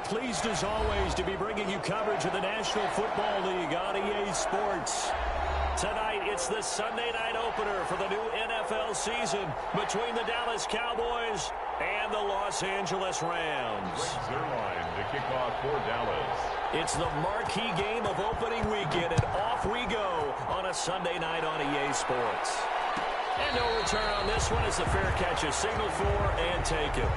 pleased as always to be bringing you coverage of the National Football League on EA Sports. Tonight, it's the Sunday night opener for the new NFL season between the Dallas Cowboys and the Los Angeles Rams. Raise their line to kick off for Dallas. It's the marquee game of opening weekend, and off we go on a Sunday night on EA Sports. And no return on this one as the fair catch is signaled for and taken.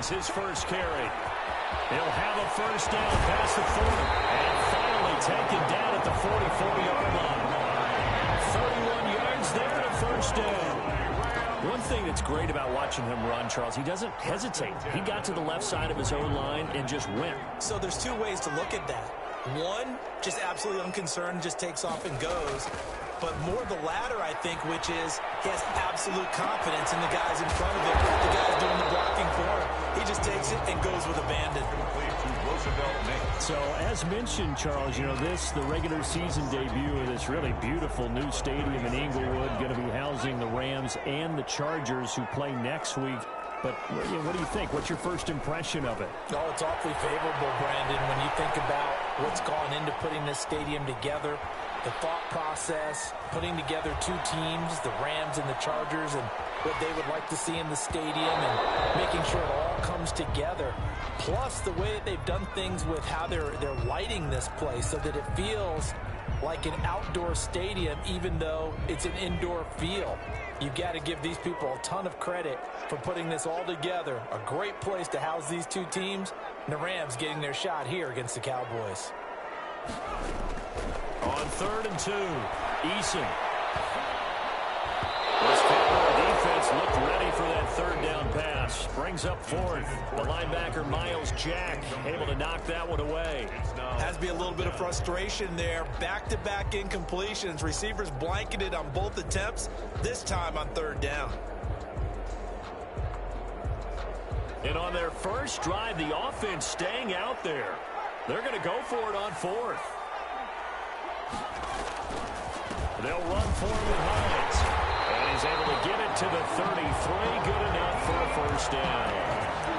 His first carry. He'll have a first down past the 40 and finally taken down at the 44-yard line. 31 yards there to first down. One thing that's great about watching him run, Charles, he doesn't hesitate. He got to the left side of his own line and just went. So there's two ways to look at that. One, just absolutely unconcerned, just takes off and goes. But more the latter, I think, which is he has absolute confidence in the guys in front of him, the guys doing the blocking for him. He just takes it and goes with abandon. So, as mentioned, Charles, you know, the regular season debut of this really beautiful new stadium in Inglewood, going to be housing the Rams and the Chargers who play next week. But what do you think? What's your first impression of it? Oh, it's awfully favorable, Brandon, when you think about what's gone into putting this stadium together. The thought process, putting together two teams, the Rams and the Chargers, and what they would like to see in the stadium, and making sure it all comes together. Plus, the way that they've done things with how they're lighting this place so that it feels like an outdoor stadium, even though it's an indoor feel. You've got to give these people a ton of credit for putting this all together. A great place to house these two teams, and the Rams getting their shot here against the Cowboys. On 3rd and 2, Eason. This Cowboy defense looked ready for that third down pass. Brings up 4th. The linebacker, Miles Jack, able to knock that one away. Has to be a little bit of frustration there. Back-to-back incompletions. Receivers blanketed on both attempts, this time on 3rd down. And on their first drive, the offense staying out there. They're going to go for it on 4th. They'll run for him with Hines. And he's able to get it to the 33. Good enough for a first down.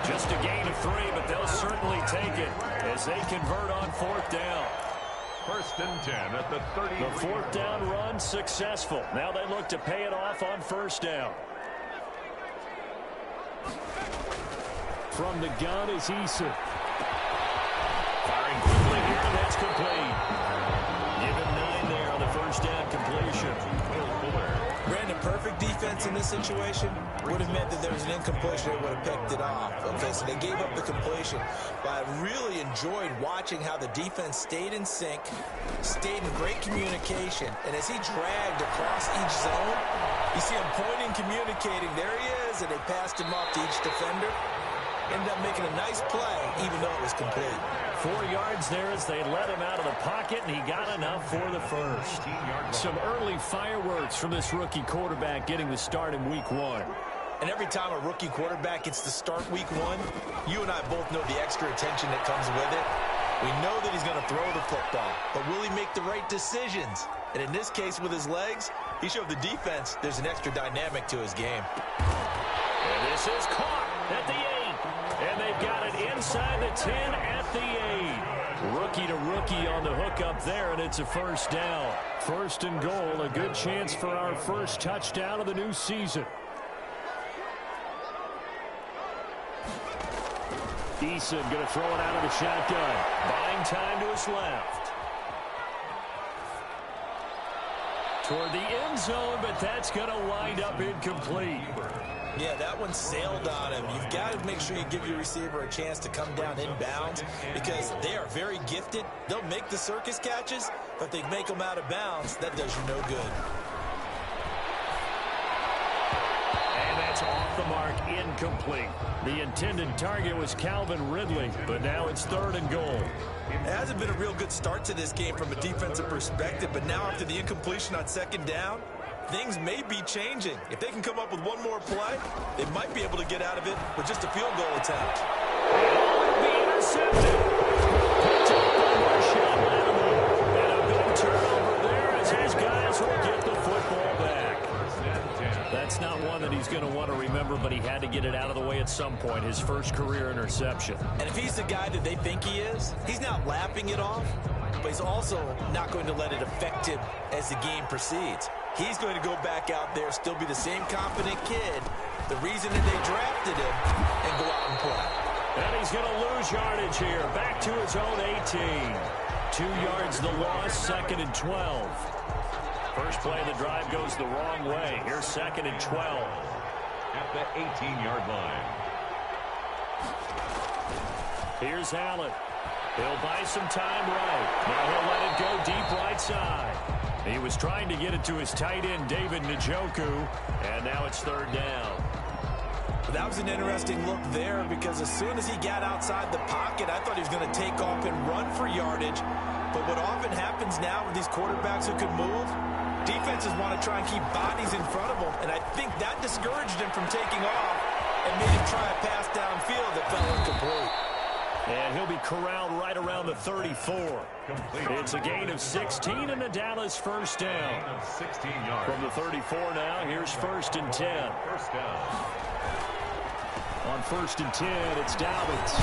Just a gain of 3, but they'll certainly take it as they convert on 4th down. 1st and 10 at the 30. The 4th down run successful. Now they look to pay it off on 1st down. From the gun is Eason. Firing quickly here, and that's complete. Give him 9 there on the first down completion. Brandon, perfect defense in this situation would have meant that there was an incompletion. They would have picked it off. Okay, so they gave up the completion. But I really enjoyed watching how the defense stayed in sync, stayed in great communication. And as he dragged across each zone, you see him pointing, communicating. There he is, and they passed him off to each defender. Ended up making a nice play, even though it was complete. 4 yards there as they let him out of the pocket, and he got enough for the first. Some early fireworks from this rookie quarterback getting the start in week 1. And every time a rookie quarterback gets to start week 1, you and I both know the extra attention that comes with it. We know that he's going to throw the football, but will he make the right decisions? And in this case, with his legs, he showed the defense there's an extra dynamic to his game. And this is caught at the 8. And they've got it inside the 10 at the 8. Rookie to rookie on the hook up there, and it's a first down. 1st and goal, a good chance for our first touchdown of the new season. Eason going to throw it out of the shotgun. Buying time to his left. Toward the end zone, but that's going to wind up incomplete. Yeah, that one sailed on him. You've got to make sure you give your receiver a chance to come down inbounds because they are very gifted. They'll make the circus catches, but they make them out of bounds. That does you no good. That's off the mark, incomplete. The intended target was Calvin Ridley, but now it's 3rd and goal. It hasn't been a real good start to this game from a defensive perspective, but now after the incompletion on 2nd down, things may be changing. If they can come up with one more play, they might be able to get out of it with just a field goal attempt. It'll be intercepted. Picked up by Marshawn Lattimore. And a big turnover there as his guys will get the football back. That's not one that he's going to want to remember, but he had to get it out of the way at some point, his first career interception. And if he's the guy that they think he is, he's not laughing it off, but he's also not going to let it affect him as the game proceeds. He's going to go back out there, still be the same confident kid, the reason that they drafted him, and go out and play. And he's going to lose yardage here, back to his own 18. 2 yards the loss, 2nd and 12. First play of the drive goes the wrong way. Here's 2nd and 12. At the 18-yard line. Here's Allen. He'll buy some time right. Now he'll let it go deep right side. He was trying to get it to his tight end, David Njoku, and now it's 3rd down. That was an interesting look there because as soon as he got outside the pocket, I thought he was going to take off and run for yardage. But what often happens now with these quarterbacks who can move, defenses want to try and keep bodies in front of them, and I think that discouraged him from taking off and made him try a pass downfield that fell incomplete. And he'll be corralled right around the 34. It's a gain of 16 and a Dallas first down. 16 yards. From the 34 now, here's 1st and 10. First down. On 1st and 10, it's Dobbins.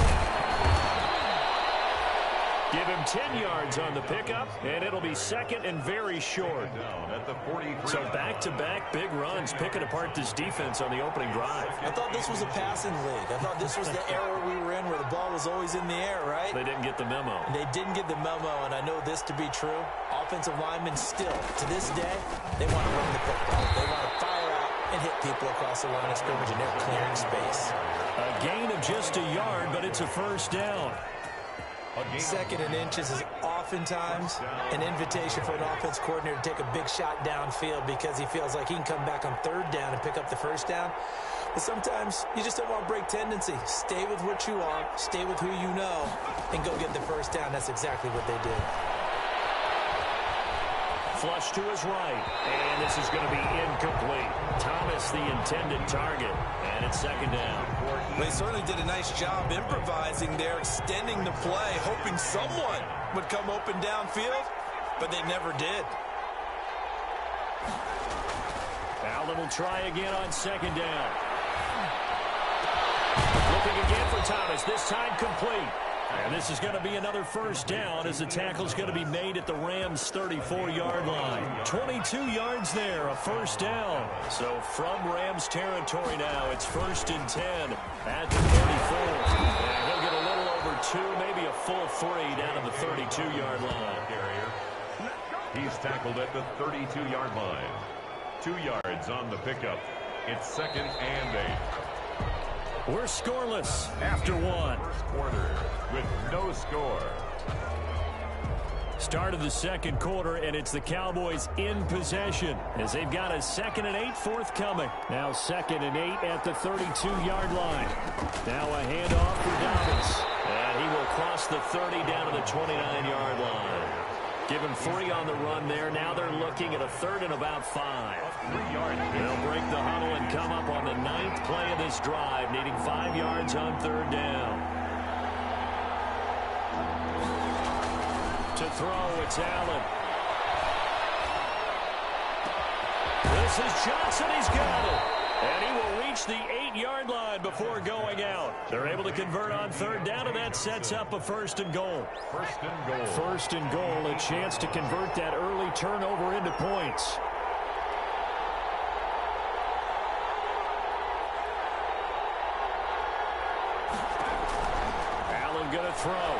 Give him 10 yards on the pickup, and it'll be 2nd and very short. Down at the 43. So back-to-back big runs, picking apart this defense on the opening drive. I thought this was a passing league. I thought this was the era we were in where the ball was always in the air, right? They didn't get the memo. They didn't get the memo, and I know this to be true. Offensive linemen still, to this day, they want to run the football. They want to fire out and hit people across the line of scrimmage, and they're clearing space. A gain of just a yard, but it's a first down. 2nd and inches is oftentimes an invitation for an offense coordinator to take a big shot downfield because he feels like he can come back on 3rd down and pick up the first down. But sometimes you just don't want to break tendency. Stay with what you are, stay with who you know, and go get the first down. That's exactly what they did. Flush to his right, and this is going to be incomplete. Thomas, the intended target, and it's 2nd down. They certainly did a nice job improvising there, extending the play, hoping someone would come open downfield, but they never did. Allen will try again on 2nd down. Looking again for Thomas, this time complete. And this is going to be another first down as the tackle's going to be made at the Rams' 34-yard line. 22 yards there, a first down. So from Rams territory now, it's 1st and 10 at the 34. And he'll get a little over 2, maybe a full 3 down to the 32-yard line. He's tackled at the 32-yard line. 2 yards on the pickup. It's 2nd and 8. We're scoreless after 1. First quarter with no score. Start of the 2nd quarter, and it's the Cowboys in possession as they've got a 2nd and 8 forthcoming. Now 2nd and 8 at the 32-yard line. Now a handoff for Dobbins, and he will cross the 30 down to the 29-yard line. Give him 3 on the run there. Now they're looking at a 3rd and about 5. 3 yards. They'll break the huddle and come up on the 9th play of this drive, needing 5 yards on 3rd down. To throw, it's Allen. This is Johnson. He's got it. And he will reach the 8-yard line before going out. They're able to convert on 3rd down, and that sets up a 1st and goal. 1st and goal. 1st and goal, a chance to convert that early turnover into points. Allen going to throw.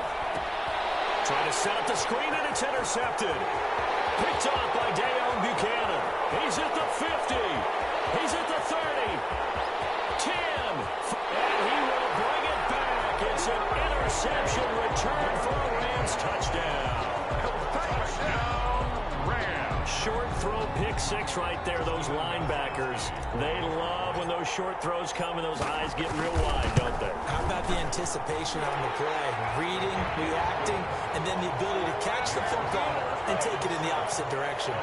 Trying to set up the screen, and it's intercepted. Picked off by Dayon Buchanan. He's at the 50. He's at the 30. 10. And he will bring it back. It's an interception return for a Rams touchdown. Touchdown, Rams. Short throw pick pick six right there, those linebackers. They love when those short throws come and those eyes get real wide, don't they? How about the anticipation on the play? Reading, reacting, and then the ability to catch the football and take it in the opposite direction.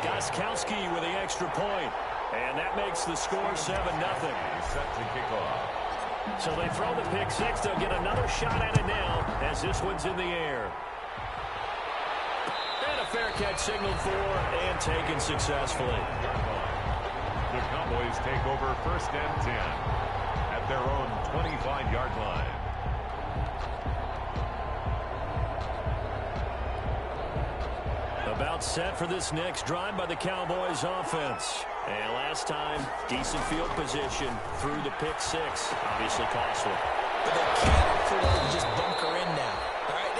Gostkowski with the extra point. And that makes the score 7-0. Set to kick off. So they throw the pick six. They'll get another shot at it now as this one's in the air. And a fair catch signaled for and taken successfully. The Cowboys take over 1st and 10 at their own 25-yard line. About set for this next drive by the Cowboys offense. And last time, decent field position through the pick six. Obviously costly. But they can't afford to just bunker in now. All right,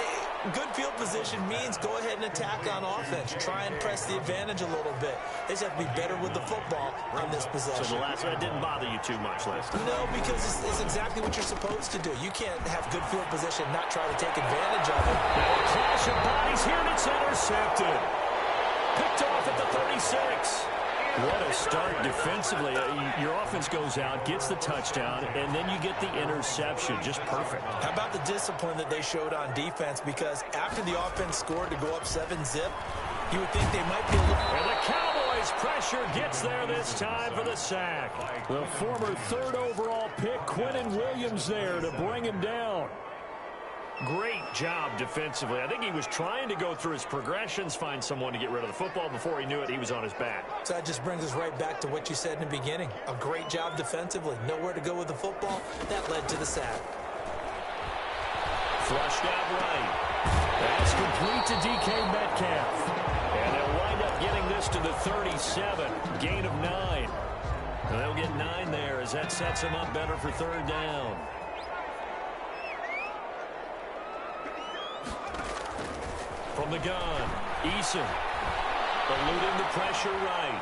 good field position means go ahead and attack on offense. Try and press the advantage a little bit. They just have to be better with the football on this possession. So the last one didn't bother you too much last time? No, because it's exactly what you're supposed to do. You can't have good field position and not try to take advantage of it. Now a clash of bodies here, and it's intercepted. Picked off at the 36. What a start defensively. Your offense goes out, gets the touchdown, and then you get the interception. Just perfect. How about the discipline that they showed on defense? Because after the offense scored to go up 7-zip, you would think they might be a little... And the Cowboys pressure gets there this time for the sack. The former 3rd overall pick, Quinnen Williams, there to bring him down. Great job defensively. I think he was trying to go through his progressions, find someone to get rid of the football. Before he knew it, he was on his back. So that just brings us right back to what you said in the beginning. A great job defensively. Nowhere to go with the football. That led to the sack. Flushed out right. That's complete to DK Metcalf. And they'll wind up getting this to the 37. Gain of 9. And they'll get 9 there as that sets them up better for 3rd down. From the gun, Eason eluding the pressure right.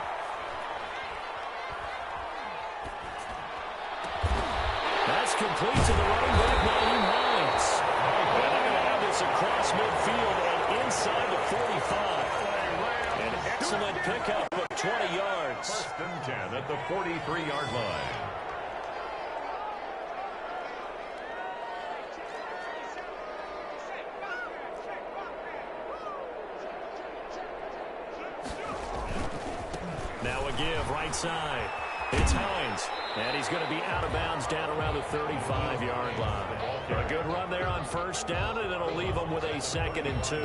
That's complete to the running back, Naeem Hines. And they're going to have this across midfield and inside the 45. An excellent pickup of 20 yards. 1st and 10 at the 43-yard line. Now a give right side. It's Hines. And he's going to be out of bounds down around the 35-yard line. A good run there on 1st down, and it'll leave them with a 2nd and 2.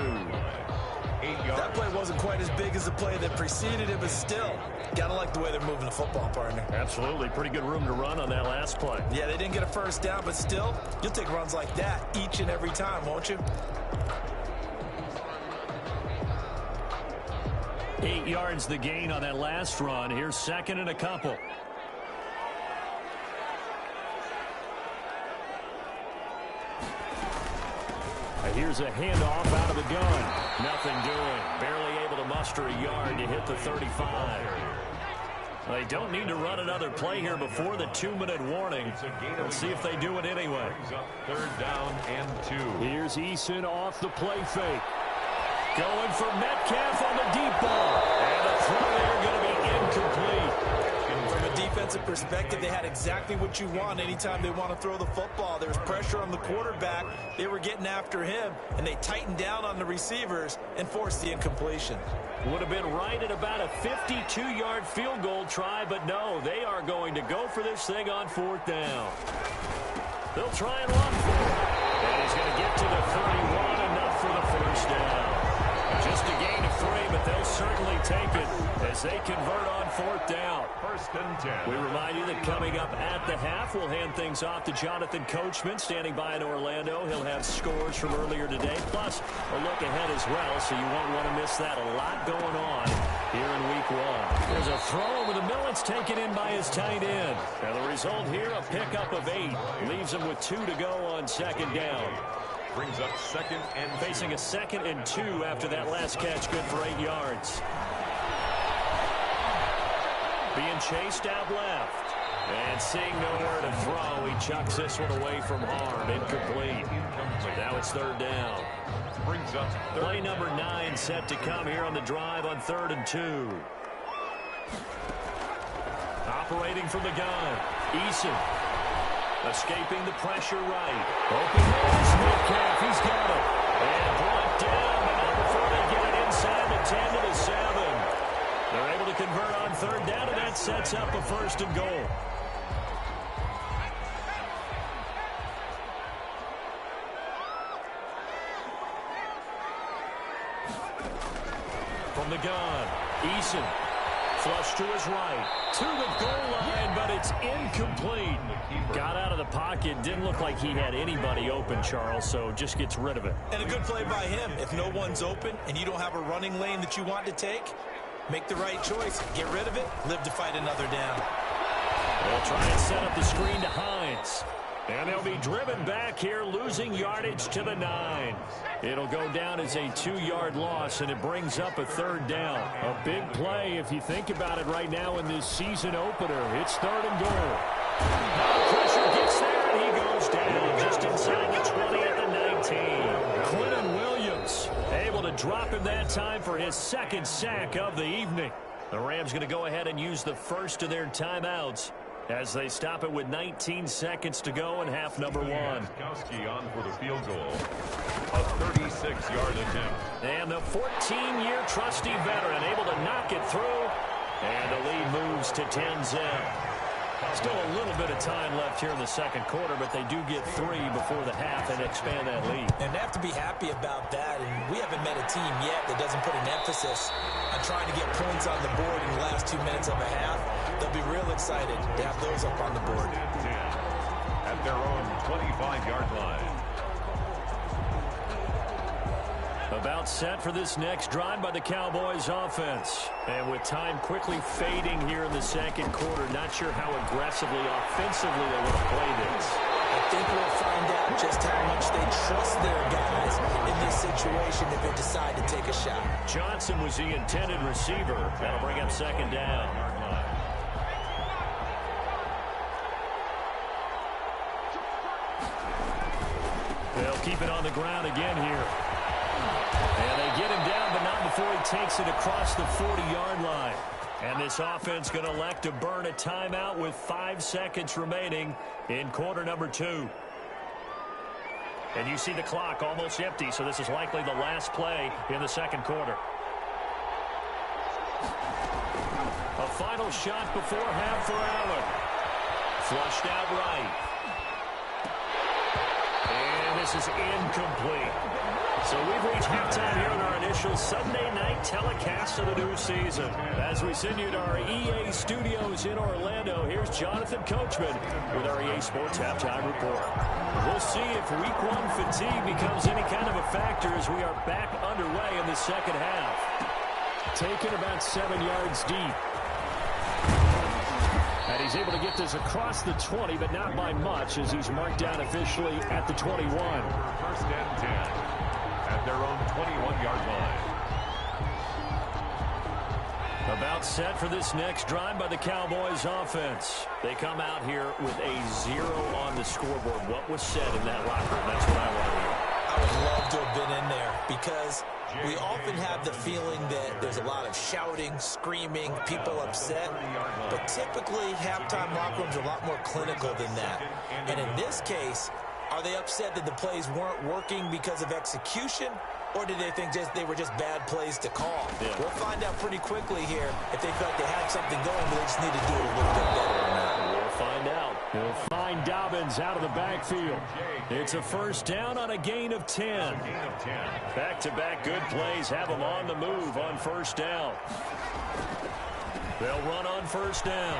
8 yards. That play wasn't quite as big as the play that preceded it, but still, got to like the way they're moving the football, partner. Absolutely. Pretty good room to run on that last play. Yeah, they didn't get a 1st down, but still, you'll take runs like that each and every time, won't you? 8 yards the gain on that last run. Here's 2nd and a couple. Here's a handoff out of the gun. Nothing doing. Barely able to muster a yard to hit the 35. They don't need to run another play here before the 2-minute warning. Let's see if they do it anyway. 3rd down and 2. Here's Eason off the play fake. Going for Metcalf on the deep ball. And the throw there going to be incomplete. From a defensive perspective, they had exactly what you want anytime they want to throw the football. There was pressure on the quarterback. They were getting after him, and they tightened down on the receivers and forced the incompletion. Would have been right at about a 52-yard field goal try, but no, they are going to go for this thing on 4th down. They'll try and run for it. And he's going to get to the 31, enough for the 1st down. Just a gain of 3, but they'll certainly take it as they convert on 4th down. 1st and 10. We remind you that coming up at the half, we'll hand things off to Jonathan Coachman, standing by in Orlando. He'll have scores from earlier today, plus a look ahead as well, so you won't want to miss that. A lot going on here in Week 1. There's a throw over the middle. It's taken in by his tight end. And the result here, a pickup of 8. Leaves him with 2 to go on 2nd down. Brings up 2nd and 2. Facing a 2nd and 2 after that last catch, good for 8 yards. Being chased out left. And seeing nowhere to throw, he chucks this one away from harm. Incomplete. Now it's 3rd down. Brings up Play number 9 set to come here on the drive on 3rd and 2. Operating from the gun, Eason. Escaping the pressure right. Open is Metcalf. He's got it. And brought down, but not before they get it inside the 10 to the 7. They're able to convert on third down, and that sets up a first and goal. From the gun, Eason. Flush to his right, to the goal line, but it's incomplete. Got out of the pocket, didn't look like he had anybody open, Charles, so just gets rid of it. And a good play by him. If no one's open and you don't have a running lane that you want to take, make the right choice. Get rid of it, live to fight another down. They'll try and set up the screen to Hines. And they'll be driven back here, losing yardage to the 9. It'll go down as a 2-yard loss, and it brings up a third down. A big play if you think about it right now in this season opener. It's third and goal. Now pressure gets there, and he goes down just inside the 20 at the 19. Quinton Williams able to drop him that time for his second sack of the evening. The Rams going to go ahead and use the first of their timeouts as they stop it with 19 seconds to go in half number 1. Kowski on for the field goal. A 36-yard attempt. And the 14-year trusty veteran able to knock it through. And the lead moves to 10-0. Still a little bit of time left here in the second quarter, but they do get 3 before the half and expand that lead. And they have to be happy about that. And we haven't met a team yet that doesn't put an emphasis on trying to get points on the board in the last 2 minutes of a half. They'll be real excited to have those up on the board. At their own 25-yard line. About set for this next drive by the Cowboys offense. And with time quickly fading here in the second quarter, not sure how aggressively, offensively they want to play this. I think we'll find out just how much they trust their guys in this situation if they decide to take a shot. Johnson was the intended receiver. That'll bring up second down. They'll keep it on the ground again here. And they get him down, but not before he takes it across the 40-yard line. And this offense going to elect to burn a timeout with 5 seconds remaining in quarter number 2. And you see the clock almost empty, so this is likely the last play in the second quarter. A final shot before half for Allen. Flushed out right. And this is incomplete. So we've reached halftime here in our initial Sunday night telecast of the new season. As we send you to our EA studios in Orlando, here's Jonathan Coachman with our EA Sports Halftime Report. We'll see if Week 1 fatigue becomes any kind of a factor as we are back underway in the second half. Taken about 7 yards deep. And he's able to get this across the 20, but not by much as he's marked down officially at the 21. First and 10. At their own 21-yard line. About set for this next drive by the Cowboys offense. They come out here with a 0 on the scoreboard. What was said in that locker room? That's what I want to hear. I would love to have been in there because we often have the feeling that there's a lot of shouting, screaming, people upset. But typically, halftime locker rooms are a lot more clinical than that. And in this case, are they upset that the plays weren't working because of execution, or did they think they were just bad plays to call? Yeah. We'll find out pretty quickly here if they felt they had something going, but they just need to do it a little bit better or not. We'll find out. He'll find Dobbins out of the backfield. It's a first down on a gain of 10. Back-to-back good plays have them on the move on first down. They'll run on first down.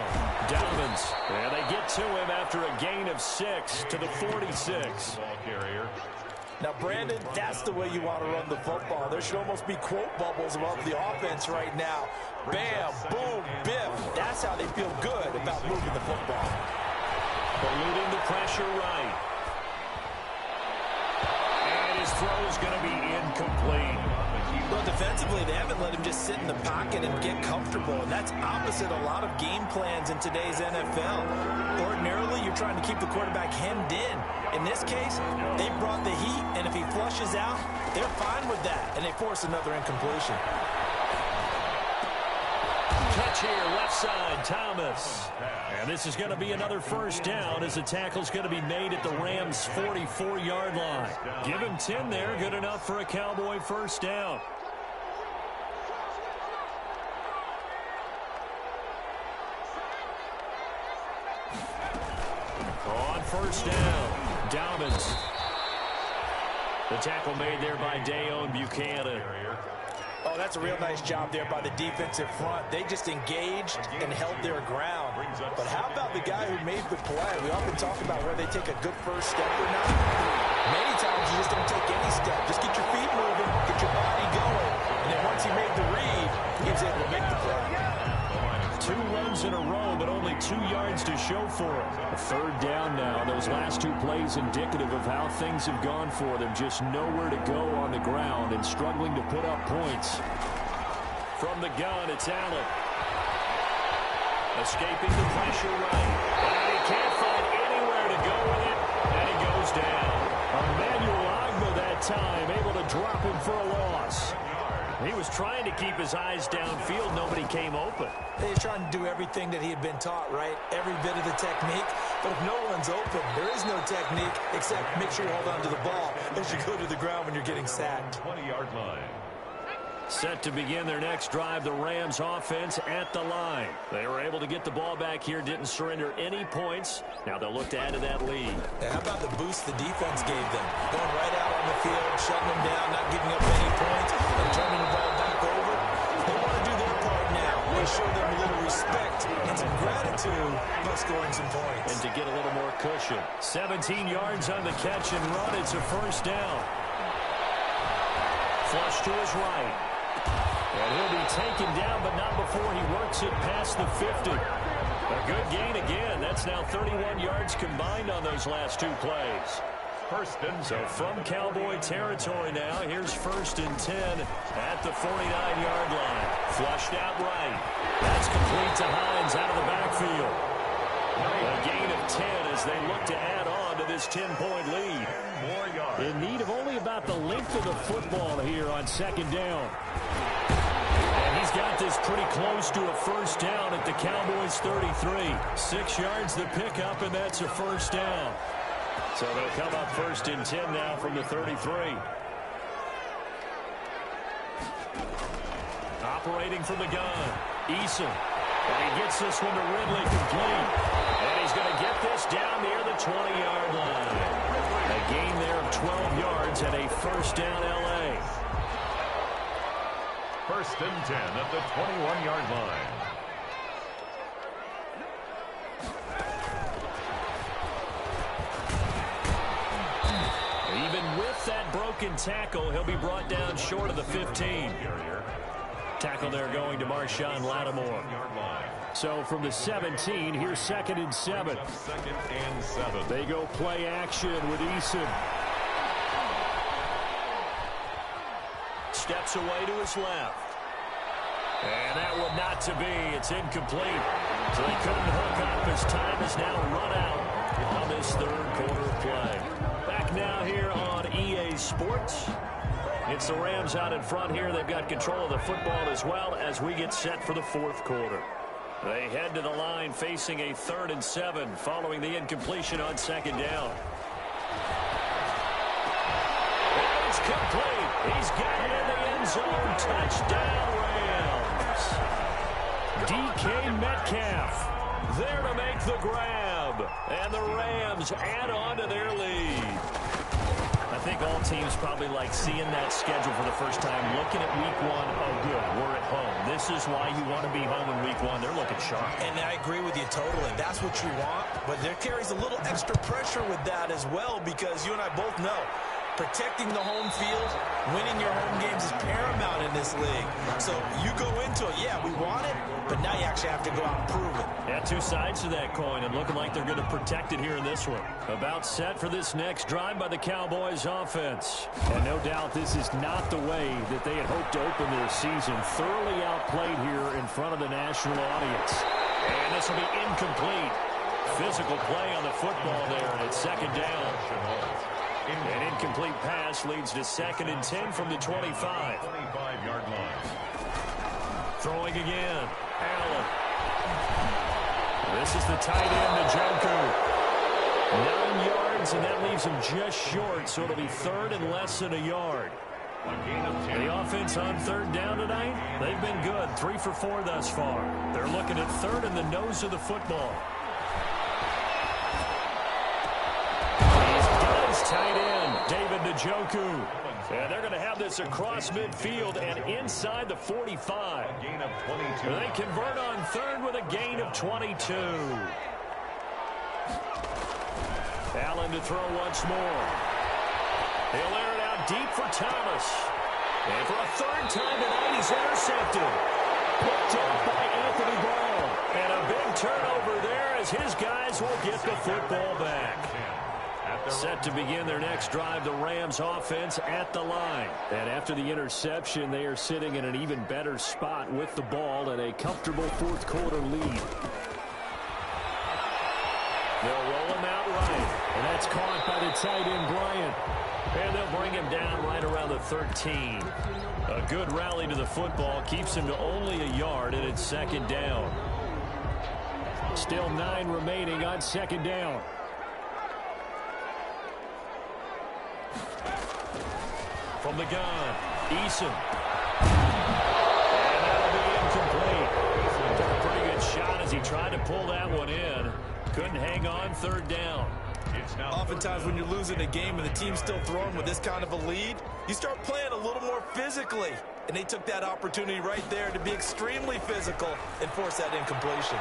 Dobbins. And they get to him after a gain of 6 to the 46. Ball carrier. Now, Brandon, that's the way you want to run the football. There should almost be quote bubbles above the offense right now. Bam, boom, biff. That's how they feel good about moving the football. Eluding the pressure right. And his throw is going to be incomplete. Well, defensively, they haven't let him just sit in the pocket and get comfortable, and that's opposite a lot of game plans in today's NFL. Ordinarily, you're trying to keep the quarterback hemmed in. In this case, they brought the heat, and if he flushes out, they're fine with that, and they force another incompletion. Switch here, left side, Thomas. And this is going to be another first down as the tackle's going to be made at the Rams' 44-yard line. Give him 10 there, good enough for a Cowboy first down. On first down, Dobbins. The tackle made there by Dayon Buchanan. Oh, that's a real nice job there by the defensive front. They just engaged and held their ground. But how about the guy who made the play? We often talk about where they take a good first step or not. Many times you just don't take any step. Just get your feet moving, get your body going. And then once he made the read, he was able to make the play. 2 runs in a row, but only 2 yards to show for it. A third down now. Those last 2 plays indicative of how things have gone for them. Just nowhere to go on the ground and struggling to put up points. From the gun, it's Allen. Escaping the pressure right. And he can't find anywhere to go with it. And he goes down. Emmanuel Agba that time, able to drop him for a loss. He was trying to keep his eyes downfield. Nobody came open. He's trying to do everything that he had been taught, right? Every bit of the technique. But if no one's open, there is no technique except make sure you hold on to the ball as you go to the ground when you're getting sacked. 20-yard line. Set to begin their next drive, the Rams offense at the line. They were able to get the ball back here, didn't surrender any points. Now they'll look to add to that lead. How about the boost the defense gave them? Going right out on the field, shutting them down, not giving up any points, and turning the ball back over. They want to do their part now. They show them a little respect and some gratitude by scoring some points. And to get a little more cushion. 17 yards on the catch and run. It's a first down. Flush to his right. And he'll be taken down, but not before he works it past the 50. A good gain again. That's now 31 yards combined on those last 2 plays. First and 10. So from Cowboy territory now, here's first and 10 at the 49-yard line. Flushed out right. That's complete to Hines out of the backfield. A gain of 10 as they look to add on to this 10-point lead. 4 yards. In need of only about the length of the football here on second down. He's got this pretty close to a first down at the Cowboys' 33. 6 yards the pickup, and that's a first down. So they'll come up first and 10 now from the 33. Operating from the gun, Eason. And he gets this one to Ridley complete. And he's going to get this down near the 20-yard line. A gain there of 12 yards and a first down L.A. First and 10 at the 21-yard line. Even with that broken tackle, he'll be brought down short of the 15. Tackle there going to Marshawn Lattimore. So from the 17, here's second and 7. Second and 7. They go play action with Eason. Steps away to his left. And that one not to be. It's incomplete. So they couldn't hook up as time is now run out on this third quarter play. Back now here on EA Sports. It's the Rams out in front here. They've got control of the football as well as we get set for the fourth quarter. They head to the line facing a 3rd and 7 following the incompletion on second down. It's complete. He's got it in the end zone. Touchdown, Rams. DK Metcalf there to make the grab. And the Rams add on to their lead. I think all teams probably like seeing that schedule for the first time, looking at week 1. Oh, good, we're at home. This is why you want to be home in week 1. They're looking sharp. And I agree with you totally. That's what you want. But there carries a little extra pressure with that as well, because you and I both know protecting the home field, winning your home games is paramount in this league. So you go into it, yeah, we want it, but now you actually have to go out and prove it. Yeah, 2 sides to that coin, and looking like they're going to protect it here in this one. About set for this next drive by the Cowboys offense. And no doubt this is not the way that they had hoped to open their season. Thoroughly outplayed here in front of the national audience. And this will be incomplete. Physical play on the football there, and it's second down. An incomplete pass leads to 2nd and 10 from the 25. 25-yard line. Throwing again. Allen. This is the tight end, Njoku. 9 yards, and that leaves him just short, so it'll be third and less than a yard. The offense on third down tonight, they've been good. 3 for 4 thus far. They're looking at third in the nose of the football. He's got his tight end, David Njoku. And they're going to have this across midfield and inside the 45. Gain of 22. They convert on third with a gain of 22. Allen to throw once more. He'll air it out deep for Thomas. And for a third time tonight, he's intercepted. Picked up by Anthony Ball. And a big turnover there as his guys will get the football back. Set to begin their next drive, the Rams offense at the line. And after the interception, they are sitting in an even better spot with the ball and a comfortable fourth quarter lead. They'll roll him out right. And that's caught by the tight end, Bryant. And they'll bring him down right around the 13. A good rally to the football keeps him to only a yard, and it's second down. Still 9 remaining on second down. From the gun, Eason. And that'll be incomplete. Took a pretty good shot as he tried to pull that one in. Couldn't hang on third down. Oftentimes when you're losing a game and the team's still throwing with this kind of a lead, you start playing a little more physically. And they took that opportunity right there to be extremely physical and force that incompletion.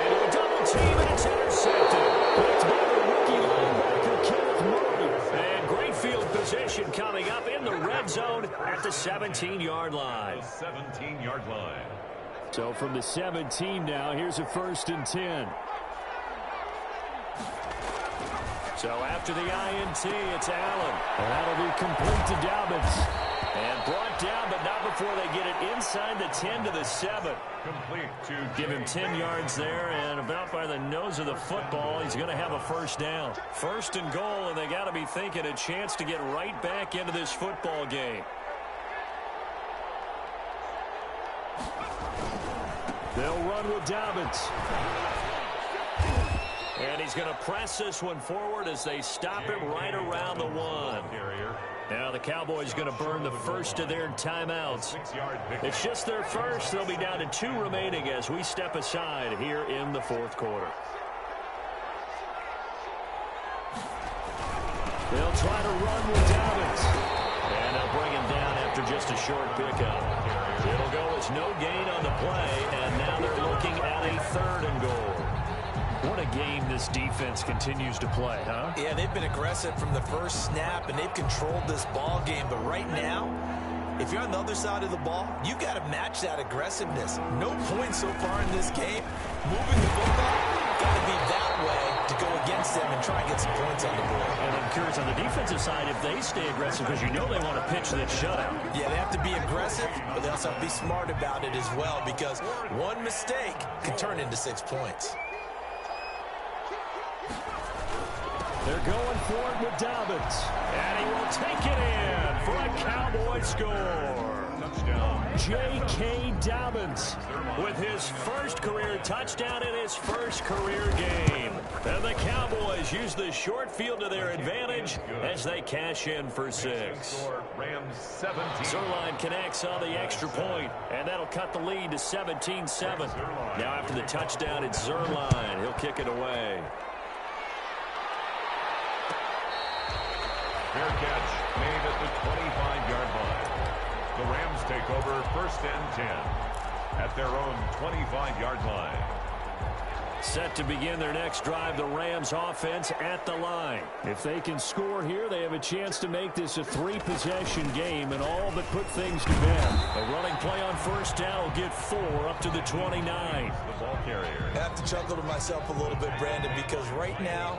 Into a double team, and it's intercepted. Picked by the rookie linebacker, Kenneth Murray. And great field position coming up in the red zone at the 17-yard line. 17-yard line. So from the 17 now, here's a 1st and 10. So after the INT, it's Allen. And that'll be complete to Dobbins. And brought down, but not before they get it inside the 10 to the 7. Complete to Give him 10 yards there, and about by the nose of the football, he's going to have a first down. 1st and goal, and they got to be thinking a chance to get right back into this football game. They'll run with Dobbins. And he's going to press this one forward as they stop him right around the 1. Now the Cowboys going to burn the first of their timeouts. It's just their first. They'll be down to 2 remaining as we step aside here in the fourth quarter. They'll try to run with Dobbins. And they'll bring him down after just a short pickup. It'll go as no gain on the play, and now they're looking at a 3rd and goal. What a game this defense continues to play, huh? Yeah, they've been aggressive from the first snap, and they've controlled this ball game. But right now, if you're on the other side of the ball, you got to match that aggressiveness. No points so far in this game. Moving the football, got to be that way to go against them and try and get some points on the board. And I'm curious on the defensive side if they stay aggressive, because you know they want to pitch that shutout. Yeah, they have to be aggressive, but they also have to be smart about it as well, because one mistake can turn into 6 points. They're going for it with Dobbins. And he will take it in for a Cowboy score. touchdown. J.K. Dobbins with his first career touchdown in his first career game. And the Cowboys use the short field to their advantage as they cash in for 6. Rams 17. Zerline connects on the extra point, and that'll cut the lead to 17-7. Now after the touchdown, it's Zerline. He'll kick it away. Fair catch made at the 25-yard line. The Rams take over 1st and 10 at their own 25-yard line. Set to begin their next drive, the Rams offense at the line. If they can score here, they have a chance to make this a 3-possession game and all but put things to bed. A running play on 1st down will get 4 up to the 29. The ball carrier. I have to chuckle to myself a little bit, Brandon, because right now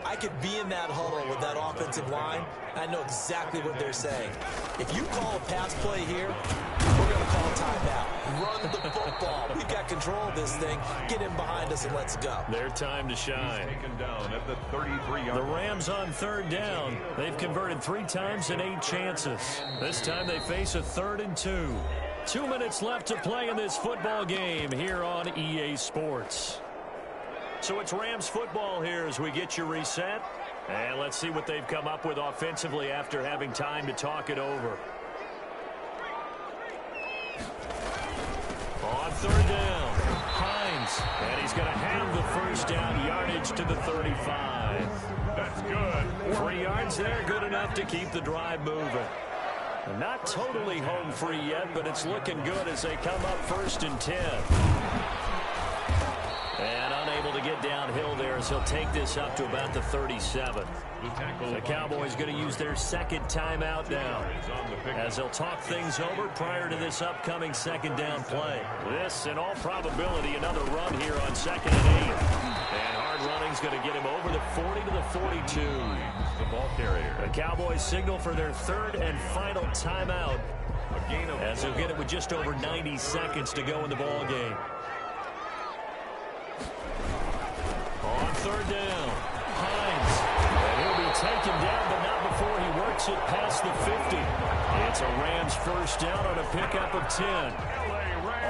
I could be in that huddle with that offensive line. I know exactly what they're saying. If you call a pass play here, we're going to call a timeout. Run the football. We've got control of this thing. Get in behind us and let's go. Their time to shine. Taken down at the 33-yard The Rams on 3rd down. They've converted 3 times in 8 chances. This time they face a 3rd and 2. 2 minutes left to play in this football game here on EA Sports. So it's Rams football here as we get you reset. And let's see what they've come up with offensively after having time to talk it over. On third down, Hines. And he's going to have the first down, yardage to the 35. That's good. 3 yards there, good enough to keep the drive moving. Not totally home free yet, but it's looking good as they come up 1st and 10. And unable to get downhill there as he'll take this up to about the 37. The Cowboys going to use their second timeout now as they'll talk things over prior to this upcoming second down play. This, in all probability, another run here on 2nd and 8. And hard running's going to get him over the 40 to the 42. The ball carrier. The Cowboys signal for their third and final timeout as they'll get it with just over 90 seconds to go in the ball game. On third down, Hines. And he'll be taken down, but not before he works it past the 50. It's a Rams first down on a pickup of 10.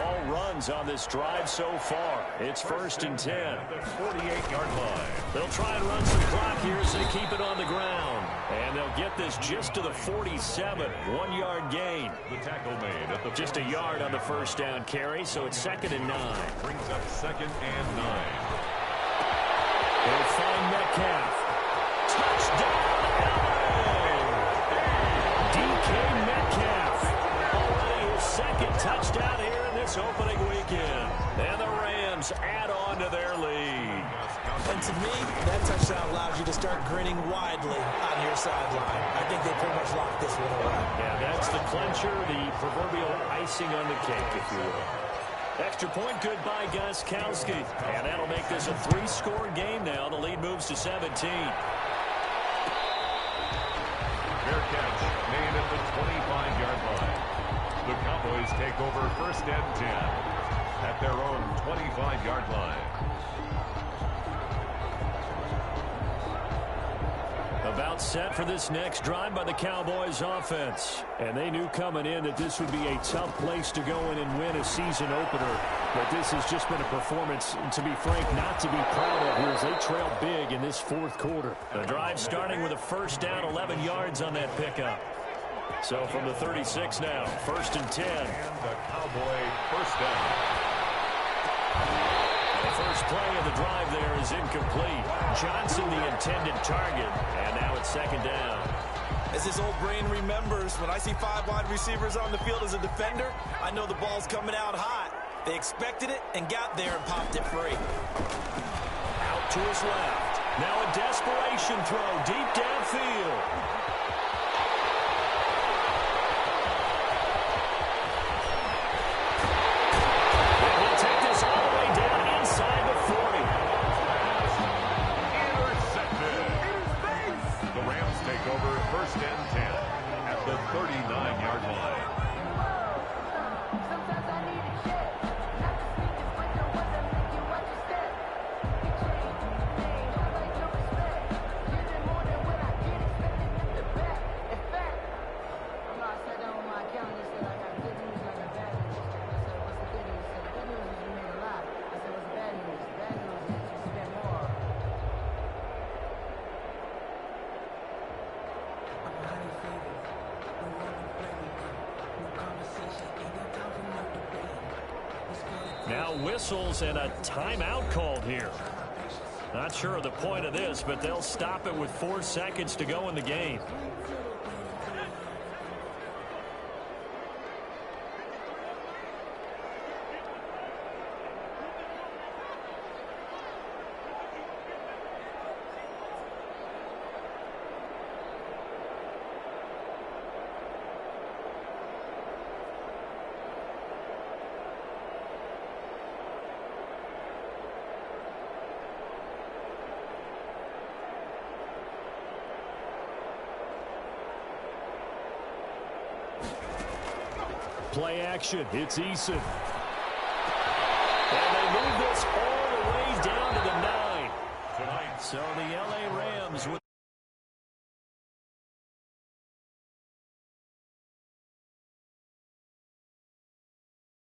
All runs on this drive so far. It's 1st and 10. The 48-yard line. They'll try and run some clock here as they keep it on the ground. And they'll get this just to the 47. 1-yard gain. The tackle made at the just a yard on the first down carry, so it's 2nd and 9. brings up 2nd and 9. They'll find Metcalf. Touchdown, DK Metcalf. Already his 2nd touchdown here in this opening weekend. And the Rams add on to their lead. And to me, that touchdown allows you to start grinning widely on your sideline. I think they pretty much locked this one away. Yeah, that's the clincher, the proverbial icing on the cake, if you will. Extra point, good by Gostkowski. And that'll make this a 3-score game now. The lead moves to 17. Fair catch made at the 25-yard line. The Cowboys take over 1st and 10 at their own 25-yard line. About set for this next drive by the Cowboys offense. And they knew coming in that this would be a tough place to go in and win a season opener. But this has just been a performance, to be frank, not to be proud of here as they trail big in this 4th quarter. The drive starting with a first down, 11 yards on that pickup. So from the 36 now, 1st and 10. And the Cowboy first down. The first play of the drive there is incomplete. Johnson the intended target, and now it's 2nd down. As his old brain remembers, when I see 5 wide receivers on the field as a defender, I know the ball's coming out hot. They expected it and got there and popped it free. Out to his left. Now a desperation throw deep downfield. Over 1st and 10 at the 39-yard line. Now whistles and a timeout called here. Not sure of the point of this, but they'll stop it with 4 seconds to go in the game. Play action. It's Eason. And they move this all the way down to the 9. So the LA Rams with